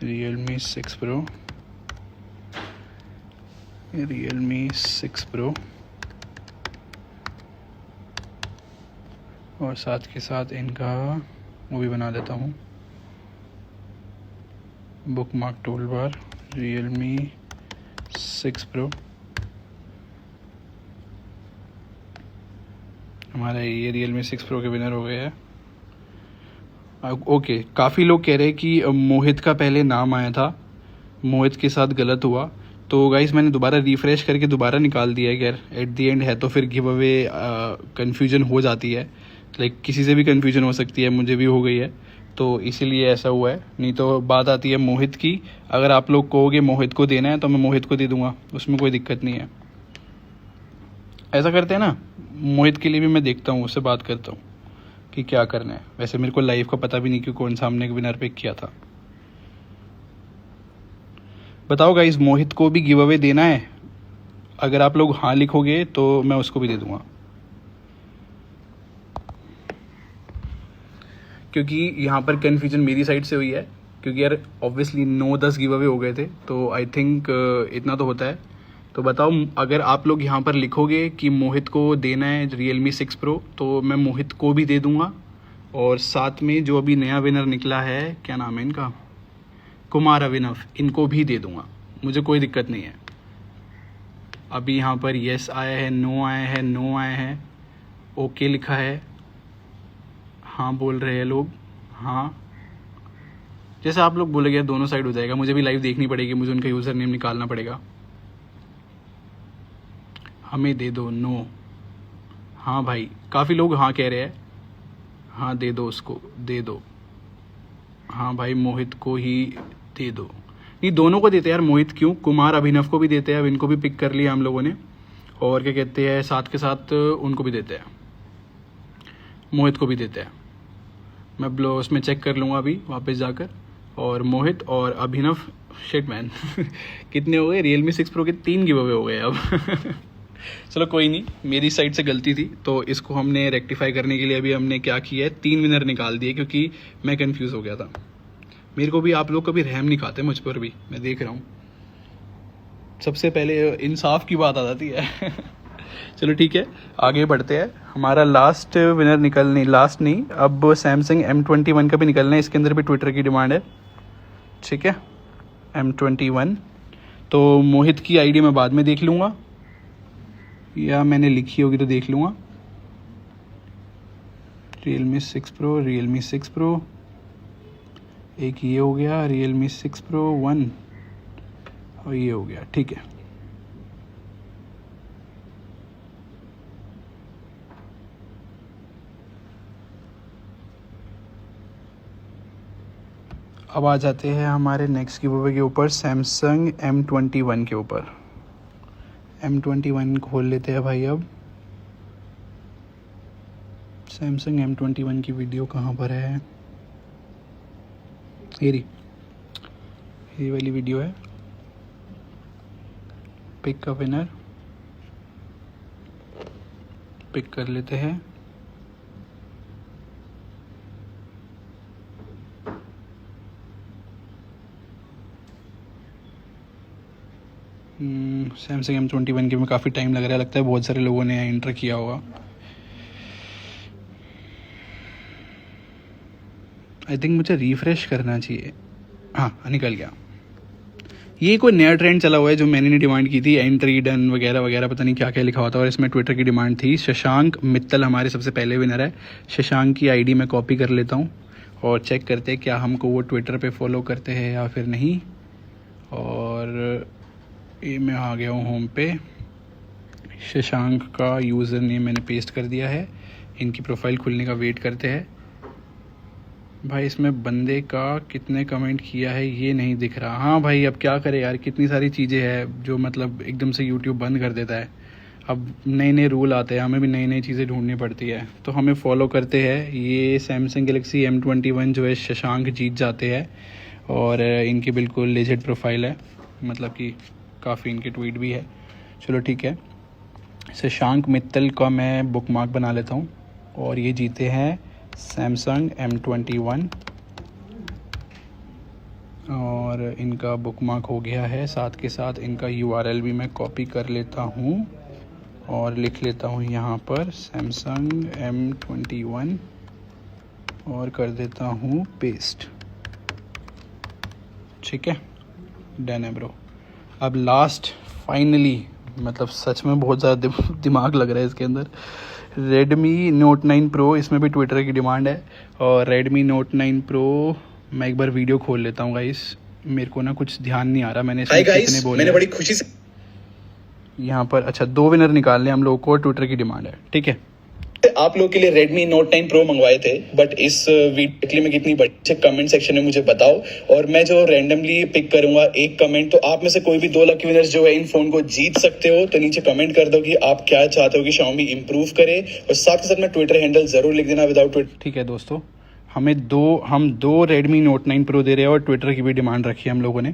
Realme 6 Pro, Realme 6 Pro, और साथ के साथ इनका वो भी बना देता हूँ, book mark tool bar, Realme 6 Pro। हमारा ये Realme 6 Pro के विनर हो गए हैं। ओके, काफ़ी लोग कह रहे हैं कि मोहित का पहले नाम आया था, मोहित के साथ गलत हुआ। तो गाइस मैंने दोबारा रिफ़्रेश करके दोबारा निकाल दिया है। खैर एट दी एंड है तो फिर गिव अवे कन्फ्यूजन हो जाती है, लाइक किसी से भी कन्फ्यूजन हो सकती है, मुझे भी हो गई है, तो इसीलिए ऐसा हुआ है। नहीं तो बात आती है मोहित की, अगर आप लोग कहोगे मोहित को देना है तो मैं मोहित को दे दूँगा, उसमें कोई दिक्कत नहीं है। ऐसा करते हैं ना, मोहित के लिए भी मैं देखता हूँ, उससे बात करता हूँ कि क्या करना है। वैसे मेरे को लाइव का पता भी नहीं कि कौन सा हमने विनर पिक किया था। बताओ गाइस, मोहित को भी गिव अवे देना है? अगर आप लोग हाँ लिखोगे तो मैं उसको भी दे दूंगा, क्योंकि यहाँ पर कन्फ्यूजन मेरी साइड से हुई है, क्योंकि यार ऑब्वियसली 9-10 गिव अवे हो गए थे, तो आई थिंक इतना तो होता है। तो बताओ, अगर आप लोग यहाँ पर लिखोगे कि मोहित को देना है Realme 6 Pro, तो मैं मोहित को भी दे दूँगा, और साथ में जो अभी नया विनर निकला है, क्या नाम है इनका, कुमार अभिनव, इनको भी दे दूँगा, मुझे कोई दिक्कत नहीं है। अभी यहाँ पर येस आया है, नो आया है, नो आया है, ओके लिखा है, हाँ बोल रहे हैं लोग, हाँ। जैसे आप लोग बोलेंगे दोनों साइड हो जाएगा, मुझे भी लाइव देखनी पड़ेगी, मुझे उनका यूज़र नेम निकालना पड़ेगा। हमें दे दो, नो। हाँ भाई, काफ़ी लोग हाँ कह रहे हैं, हाँ दे दो, उसको दे दो। हाँ भाई, मोहित को ही दे दो। नहीं, दोनों को देते हैं यार, मोहित क्यों, कुमार अभिनव को भी देते हैं। अब इनको भी पिक कर लिया हम लोगों ने, और क्या कहते हैं, साथ के साथ उनको भी देते हैं, मोहित को भी देते हैं। मैं उसमें चेक कर लूँगा अभी वापस जाकर। और मोहित और अभिनव, शिट मैन कितने हो गए? Realme 6 Pro के 3 गिव अवे हो गए अब चलो कोई नहीं, मेरी साइड से गलती थी, तो इसको हमने रेक्टिफाई करने के लिए अभी हमने क्या किया है, 3 विनर निकाल दिए, क्योंकि मैं कंफ्यूज हो गया था। मेरे को भी आप लोग कभी रहम नहीं खाते मुझ पर भी, मैं देख रहा हूँ। सबसे पहले इंसाफ की बात आ जाती है चलो ठीक है, आगे बढ़ते हैं। हमारा लास्ट विनर लास्ट नहीं, अब सैमसंग M21 का भी निकलना है। इसके अंदर भी ट्विटर की डिमांड है, ठीक है, M21। तो मोहित की आईडी मैं बाद में देख लूँगा, या मैंने लिखी होगी तो देख लूँगा। Realme 6 Pro, एक ये हो गया, Realme 6 Pro 1, और ये हो गया, ठीक है। अब आ जाते हैं हमारे नेक्स्ट गिव के ऊपर, सैमसंग M21 के ऊपर। M21 खोल लेते हैं भाई। अब सैमसंग M21 की वीडियो कहाँ पर है? ये वाली वीडियो है। पिक का विनर पिक कर लेते हैं। सैमसंग M21 के में काफ़ी टाइम लग रहा है, लगता है बहुत सारे लोगों ने एंटर किया होगा। आई थिंक मुझे रिफ्रेश करना चाहिए। हाँ, निकल गया। ये कोई नया ट्रेंड चला हुआ है जो मैंने नहीं डिमांड की थी, एंट्री डन वगैरह वगैरह, पता नहीं क्या क्या लिखा हुआ था, और इसमें ट्विटर की डिमांड थी। शशांक मित्तल हमारे सबसे पहले विनर है। शशांक की आईडी मैं कॉपी कर लेता हूँ और चेक करते हैं क्या हमको वो ट्विटर पे फॉलो करते हैं या फिर नहीं। और ये मैं आ गया हूँ होम पे। शशांक का यूज़र नेम मैंने पेस्ट कर दिया है। इनकी प्रोफाइल खुलने का वेट करते हैं। भाई इसमें बंदे का कितने कमेंट किया है ये नहीं दिख रहा। हाँ भाई, अब क्या करें यार, कितनी सारी चीज़ें हैं जो मतलब एकदम से यूट्यूब बंद कर देता है। अब नए नए रूल आते हैं, हमें भी नई नई चीज़ें ढूंढनी पड़ती है, तो हमें फॉलो करते हैं। ये सैमसंग गैलेक्सी M21 जो है शशांक जीत जाते हैं, और इनकी बिल्कुल लेजिट प्रोफाइल है, मतलब कि काफ़ी इनके ट्वीट भी है। चलो ठीक है, शशांक मित्तल का मैं बुकमार्क बना लेता हूँ। और ये जीते हैं सैमसंग M21, और इनका बुकमार्क हो गया है। साथ के साथ इनका URL भी मैं कॉपी कर लेता हूँ और लिख लेता हूँ यहाँ पर सैमसंग M21 और कर देता हूँ पेस्ट। ठीक है, डन है ब्रो। अब लास्ट फाइनली, मतलब सच में बहुत ज़्यादा दिमाग लग रहा है इसके अंदर, Redmi Note 9 Pro। इसमें भी ट्विटर की डिमांड है। और Redmi Note 9 Pro मैं एक बार वीडियो खोल लेता हूँ गाइस, मेरे को ना कुछ ध्यान नहीं आ रहा मैंने इसमें कितने बोले। मैंने बड़ी खुशी से यहाँ पर अच्छा 2 विनर निकालने हम लोगों को, ट्विटर की डिमांड है। ठीक है, आप लोग के लिए Redmi Note 9 Pro मंगवाए थे, बट इस वीडियो में कितनी बड़ी कमेंट सेक्शन में मुझे बताओ, और मैं जो रैंडमली पिक करूंगा एक कमेंट, तो आप में से कोई भी 2 लकी विनर्स जो है इन फोन को जीत सकते हो। तो नीचे कमेंट कर दो कि आप क्या चाहते हो कि Xiaomi इंप्रूव करे, और साथ के साथ में ट्विटर हैंडल जरूर लिख देना विदाउट ट्विटर। ठीक है दोस्तों, हम दो Redmi Note 9 Pro दे रहे हैं और ट्विटर की भी डिमांड रखी है हम लोगों ने।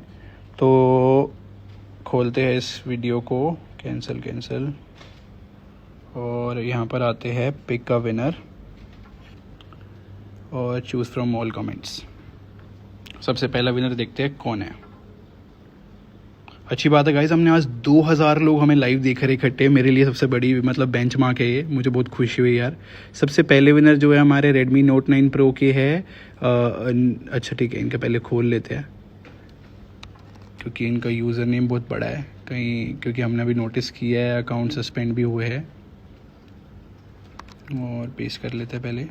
तो खोलते हैं इस वीडियो को, कैंसिल, और यहाँ पर आते हैं पिक का विनर और चूज़ फ्रॉम ऑल कमेंट्स। सबसे पहला विनर देखते हैं कौन है। अच्छी बात है गाइस, हमने आज 2000 लोग हमें लाइव देख रहे इकट्ठे, मेरे लिए सबसे बड़ी मतलब बेंचमार्क है ये, मुझे बहुत खुशी हुई यार। सबसे पहले विनर जो है हमारे Redmi Note 9 Pro के है। अच्छा ठीक है, इनका पहले खोल लेते हैं क्योंकि इनका यूज़र नेम बहुत बड़ा है कहीं, क्योंकि हमने अभी नोटिस किया है अकाउंट सस्पेंड भी हुए हैं। और पेस्ट कर लेते हैं पहले।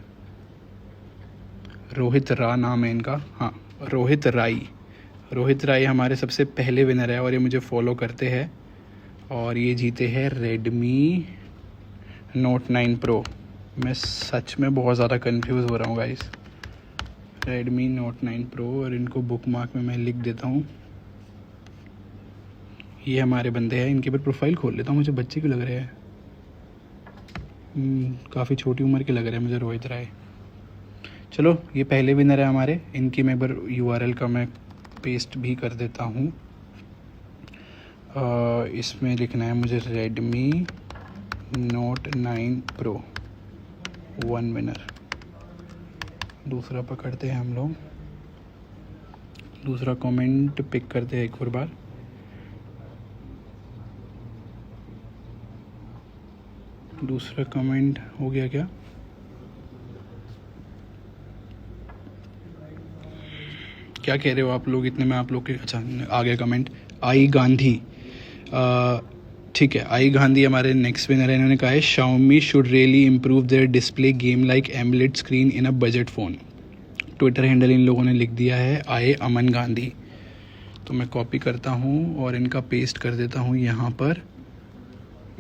रोहित रा नाम है इनका, हाँ रोहित राय हमारे सबसे पहले विनर है और ये मुझे फॉलो करते हैं, और ये जीते हैं Redmi Note 9 Pro। मैं सच में बहुत ज़्यादा कंफ्यूज हो रहा हूँ गाइस। Redmi Note 9 Pro, और इनको बुकमार्क में मैं लिख देता हूँ। ये हमारे बंदे हैं, इनके पर प्रोफाइल खोल लेता हूँ। मुझे बच्चे क्यों लग रहे हैं, काफ़ी छोटी उम्र के लग रहे हैं मुझे रोहित राय। चलो ये पहले विनर है हमारे, इनकी मैं बार URL का मैं पेस्ट भी कर देता हूँ। इसमें लिखना है मुझे Redmi Note 9 Pro 1 विनर। दूसरा पकड़ते हैं हम लोग, दूसरा कमेंट पिक करते हैं एक और बार। दूसरा कमेंट हो गया क्या? क्या कह रहे हो आप लोग इतने में? आप लोग के अच्छा आ गया कमेंट। आई गांधी, ठीक है, आई गांधी हमारे नेक्स्ट विनर है। इन्होंने कहा है Xiaomi should really improve their display game like AMOLED screen in a budget phone. Twitter handle in लोगों ने लिख दिया है आई अमन गांधी। तो मैं कॉपी करता हूँ और इनका पेस्ट कर देता हूँ यहाँ पर,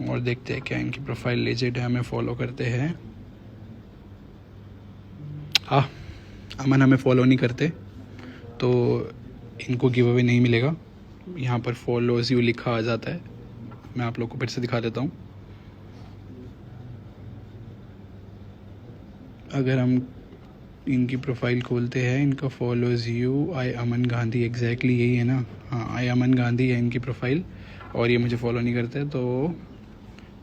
और देखते हैं क्या इनकी प्रोफाइल लेजिट है, हमें फॉलो करते हैं। हाँ, अमन हमें फॉलो नहीं करते तो इनको गिव अवे नहीं मिलेगा। यहाँ पर फॉलोज यू लिखा आ जाता है, मैं आप लोग को फिर से दिखा देता हूँ। अगर हम इनकी प्रोफाइल खोलते हैं, इनका follows you I Aman Gandhi, exactly यही है ना, हाँ आई अमन गांधी है इनकी प्रोफाइल, और ये मुझे फॉलो नहीं करते तो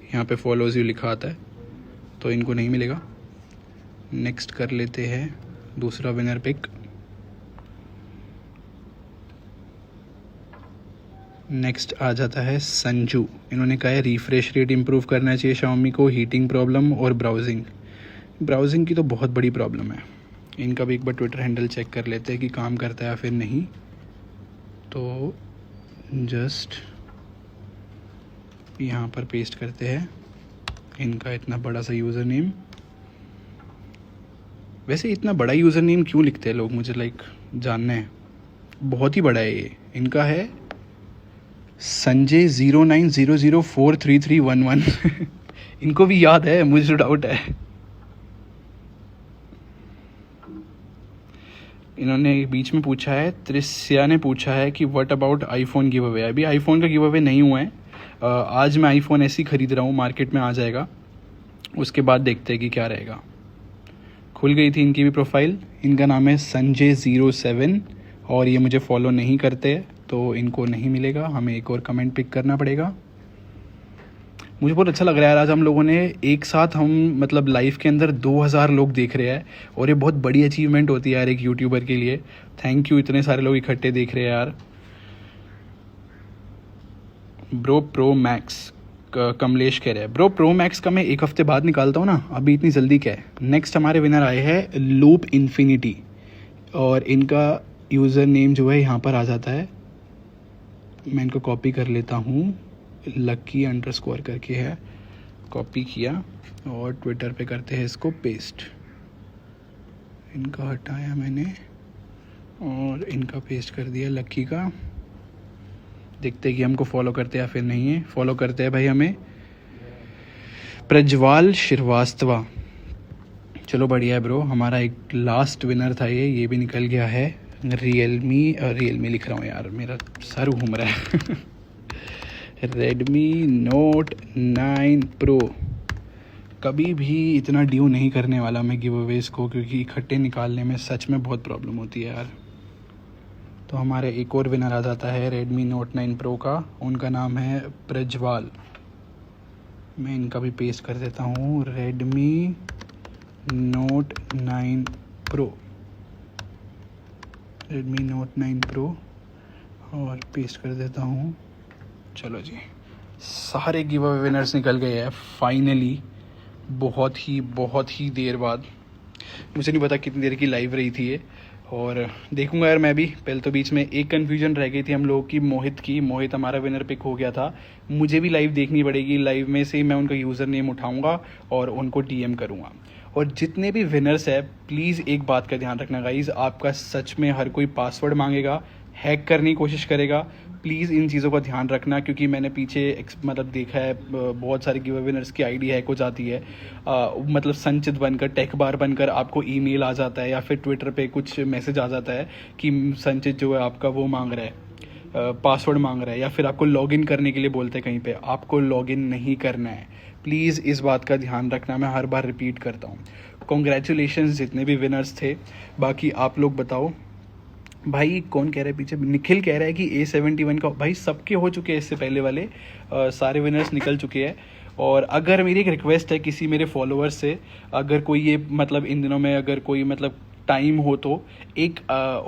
यहाँ पे फॉलोज यू लिखा आता है तो इनको नहीं मिलेगा। नेक्स्ट कर लेते हैं दूसरा विनर पिक। नेक्स्ट आ जाता है संजू। इन्होंने कहा है रिफ्रेश रेट इम्प्रूव करना चाहिए शाओमी को, हीटिंग प्रॉब्लम और ब्राउजिंग की तो बहुत बड़ी प्रॉब्लम है। इनका भी एक बार ट्विटर हैंडल चेक कर लेते हैं कि काम करता है या फिर नहीं। तो जस्ट यहाँ पर पेस्ट करते हैं इनका इतना बड़ा सा यूज़र नेम। वैसे इतना बड़ा यूज़र नेम क्यों लिखते हैं लोग, मुझे जानना है, बहुत ही बड़ा है ये। इनका है संजय 0900433311 इनको भी याद है, मुझे डाउट है। इन्होंने बीच में पूछा है, त्रिस्या ने पूछा है कि what about iPhone give away. अभी आईफोन का गिव अवे नहीं हुआ है। आज मैं आईफोन ऐसे ही ख़रीद रहा हूँ, मार्केट में आ जाएगा, उसके बाद देखते हैं कि क्या रहेगा। खुल गई थी इनकी भी प्रोफाइल। इनका नाम है संजय 07 और ये मुझे फॉलो नहीं करते तो इनको नहीं मिलेगा, हमें एक और कमेंट पिक करना पड़ेगा। मुझे बहुत अच्छा लग रहा है आज हम लोगों ने एक साथ लाइव के अंदर 2000 लोग देख रहे हैं, और ये बहुत बड़ी अचीवमेंट होती है यार एक यूट्यूबर के लिए। थैंक यू, इतने सारे लोग इकट्ठे देख रहे हैं यार। ब्रो प्रो मैक्स कमलेश कह रहे हैं, ब्रो प्रो मैक्स का मैं एक हफ्ते बाद निकालता हूँ ना, अभी इतनी जल्दी क्या है। नेक्स्ट हमारे विनर आए हैं लूप इन्फिनिटी, और इनका यूज़र नेम जो है यहाँ पर आ जाता है। मैं इनको कॉपी कर लेता हूँ, lucky_ करके है, कॉपी किया और ट्विटर पे करते हैं इसको पेस्ट। इनका हटाया मैंने और इनका पेस्ट कर दिया लक्की का। देखते हैं कि हमको फॉलो करते हैं या फिर नहीं है। फॉलो करते हैं भाई हमें, प्रज्वाल श्रीवास्तवा। चलो बढ़िया है ब्रो, हमारा एक लास्ट विनर था ये भी निकल गया है। रियलमी लिख रहा हूँ यार, मेरा सर घूम रहा है Redmi Note 9 Pro। कभी भी इतना ड्यू नहीं करने वाला मैं गिव अवेज को, क्योंकि इकट्ठे निकालने में सच में बहुत प्रॉब्लम होती है यार। तो हमारे एक और विनर आ जाता है Redmi Note 9 Pro का, उनका नाम है प्रज्वाल। मैं इनका भी पेस्ट कर देता हूँ, Redmi Note 9 Pro, Redmi Note 9 Pro, और पेस्ट कर देता हूँ। चलो जी, सारे गिव अवे विनर्स निकल गए हैं फाइनली, बहुत ही देर बाद। मुझे नहीं पता कितनी देर की लाइव रही थी ये, और देखूंगा यार मैं भी। पहले तो बीच में एक कन्फ्यूजन रह गई थी हम लोगों की, मोहित हमारा विनर पिक हो गया था। मुझे भी लाइव देखनी पड़ेगी, लाइव में से ही मैं उनका यूज़र नेम उठाऊंगा और उनको डीएम करूंगा। और जितने भी विनर्स है, प्लीज़ एक बात का ध्यान रखना गाइज, आपका सच में हर कोई पासवर्ड मांगेगा, हैक करने की कोशिश करेगा। प्लीज़ इन चीज़ों का ध्यान रखना, क्योंकि मैंने पीछे देखा है बहुत सारे गिव अवे विनर्स की आईडी हैक हो जाती है। संचित बनकर, टेक बार बनकर आपको ईमेल आ जाता है, या फिर ट्विटर पे कुछ मैसेज आ जाता है कि संचित जो है आपका वो मांग रहा है, पासवर्ड मांग रहा है, या फिर आपको लॉगिन करने के लिए बोलते हैं कहीं पे। आपको लॉगिन नहीं करना है, प्लीज़ इस बात का ध्यान रखना। मैं हर बार रिपीट करता हूँ। कॉन्ग्रेचुलेशंस जितने भी विनर्स थे। बाकी आप लोग बताओ भाई, कौन कह रहा है पीछे? निखिल कह रहा है कि A71 का भाई सबके हो चुके हैं, इससे पहले वाले सारे विनर्स निकल चुके हैं। और अगर मेरी एक रिक्वेस्ट है किसी मेरे फॉलोअर्स से, अगर कोई ये इन दिनों में अगर कोई टाइम हो तो एक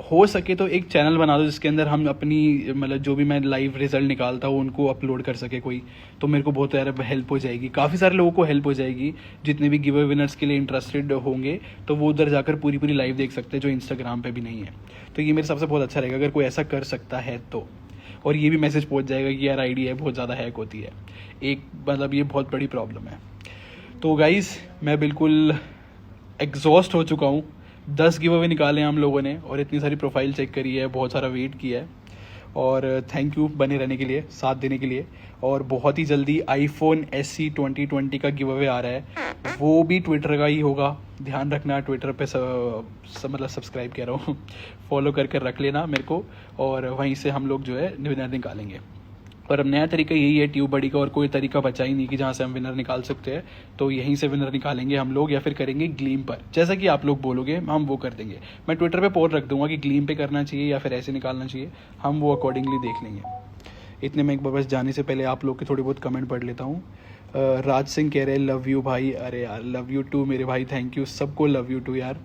हो सके तो एक चैनल बना दो जिसके अंदर हम अपनी जो भी मैं लाइव रिजल्ट निकालता हूँ उनको अपलोड कर सके कोई, तो मेरे को बहुत यार हेल्प हो जाएगी। काफ़ी सारे लोगों को हेल्प हो जाएगी, जितने भी गिव अवे विनर्स के लिए इंटरेस्टेड होंगे तो वो उधर जाकर पूरी लाइव देख सकते हैं, जो इंस्टाग्राम पे भी नहीं है। तो ये मेरे सबसे बहुत अच्छा रहेगा अगर कोई ऐसा कर सकता है तो। और ये भी मैसेज पहुँच जाएगा कि यार आईडी है बहुत ज़्यादा हैक होती है, एक ये बहुत बड़ी प्रॉब्लम है। तो गाइज़ मैं बिल्कुल एग्जॉस्ट हो चुका हूँ। 10 गिव अवे निकाले हम लोगों ने और इतनी सारी प्रोफाइल चेक करी है, बहुत सारा वेट किया है, और थैंक यू बने रहने के लिए, साथ देने के लिए। और बहुत ही जल्दी आईफोन SE 2020 का गिव अवे आ रहा है, वो भी ट्विटर का ही होगा। ध्यान रखना, ट्विटर पे मतलब सब्सक्राइब कह रहा हूँ फॉलो करके रख लेना मेरे को, और वहीं से हम लोग जो है विनर निकालेंगे। और अब नया तरीका यही है ट्यूब बडी का, और कोई तरीका बचा ही नहीं कि जहाँ से हम विनर निकाल सकते हैं। तो यहीं से विनर निकालेंगे हम लोग, या फिर करेंगे ग्लीम पर, जैसा कि आप लोग बोलोगे हम वो कर देंगे। मैं ट्विटर पे पोल रख दूंगा कि ग्लीम पे करना चाहिए या फिर ऐसे निकालना चाहिए, हम वो अकॉर्डिंगली देख लेंगे। इतने में एक बार बस जाने से पहले आप लोग के थोड़ी बहुत कमेंट पढ़ लेता हूँ। राज सिंह कह रहे हैं लव यू भाई। अरे यार लव यू टू मेरे भाई, थैंक यू, सबको लव यू टू यार।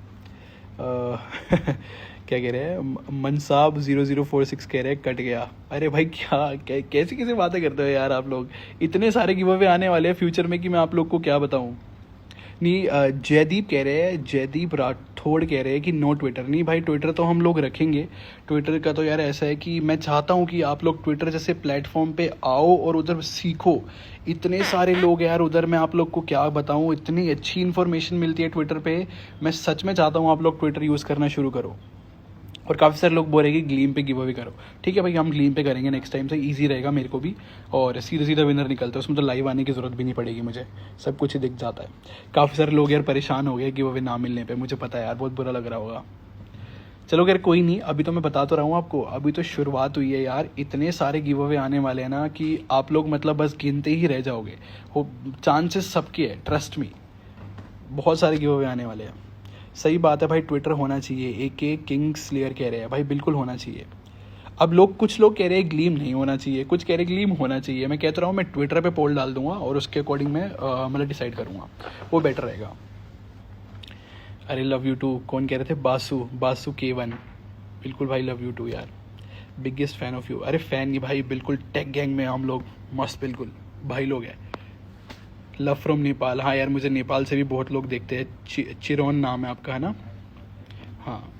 क्या कह रहे हैं मनसाब 0046 कह रहे हैं कट गया। अरे भाई कैसी कैसी बातें करते हो यार आप लोग। इतने सारे गिव अवे आने वाले हैं फ्यूचर में कि मैं आप लोग को क्या बताऊं। नहीं जयदीप कह रहे हैं, जयदीप राठौड़ कह रहे हैं कि नो ट्विटर। नहीं भाई ट्विटर तो हम लोग रखेंगे। ट्विटर का तो यार ऐसा है कि मैं चाहता हूँ कि आप लोग ट्विटर जैसे प्लेटफॉर्म पे आओ और उधर सीखो। इतने सारे लोग यार उधर, मैं आप लोग को क्या बताऊँ, इतनी अच्छी इन्फॉर्मेशन मिलती है ट्विटर पे। मैं सच में चाहता हूँ आप लोग ट्विटर यूज़ करना शुरू करो। और काफ़ी सारे लोग बोल रहे हैं कि ग्लीम पे गिव अवे करो। ठीक है भाई, हम ग्लीम पे करेंगे नेक्स्ट टाइम से, इजी रहेगा मेरे को भी। और सीधा सीधा विनर निकलता है, उसमें तो लाइव आने की ज़रूरत भी नहीं पड़ेगी, मुझे सब कुछ ही दिख जाता है। काफ़ी सारे लोग यार परेशान हो गए गिव अवे ना मिलने पे, मुझे पता है यार, बहुत बुरा लग रहा होगा। चलो यार कोई नहीं, अभी तो मैं बता तो रहा हूँ आपको, अभी तो शुरुआत हुई है यार। इतने सारे गिव अवे आने वाले हैं ना कि आप लोग मतलब बस गिनते ही रह जाओगे। वो चांसेस सबके है, ट्रस्ट मी, बहुत सारे गिव अवे आने वाले हैं। सही बात है भाई, ट्विटर होना चाहिए। एक किंग स्लेयर कह रहे हैं भाई बिल्कुल होना चाहिए। अब लोग, कुछ लोग कह रहे हैं ग्लीम नहीं होना चाहिए, कुछ कह रहे हैं ग्लीम होना चाहिए। मैं कहता रहा हूँ मैं ट्विटर पे पोल डाल दूंगा और उसके अकॉर्डिंग मैं मतलब डिसाइड करूँगा, वो बेटर रहेगा। अरे लव यू टू कौन कह रहे थे, बासु K1। बिल्कुल भाई लव यू टू यार, बिगेस्ट फैन ऑफ यू। अरे फैन नहीं भाई, बिल्कुल टेक गैंग में हम लोग मस्त बिल्कुल भाई लोग हैं। लव फ्रॉम नेपाल, हाँ यार मुझे नेपाल से भी बहुत लोग देखते हैं। चिरोन नाम है आपका, है ना? हाँ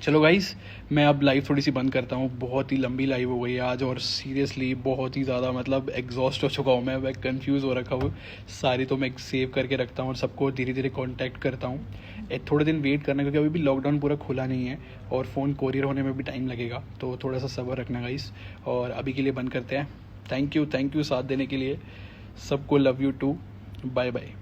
चलो गाइस, मैं अब लाइव थोड़ी सी बंद करता हूँ। बहुत ही लंबी लाइव हो गई है आज, और सीरियसली बहुत ही ज़्यादा मतलब एग्जॉस्ट हो चुका हूँ मैं कंफ्यूज हो रखा हूँ। सारी तो मैं सेव करके रखता हूँ और सबको धीरे धीरे कांटेक्ट करता हूँ। थोड़े दिन वेट करना, क्योंकि अभी भी लॉकडाउन पूरा खुला नहीं है और फ़ोन कोरियर होने में भी टाइम लगेगा, तो थोड़ा सा सब्र रखना गाइस। और अभी के लिए बंद करते हैं। थैंक यू साथ देने के लिए, सबको love you too, bye bye.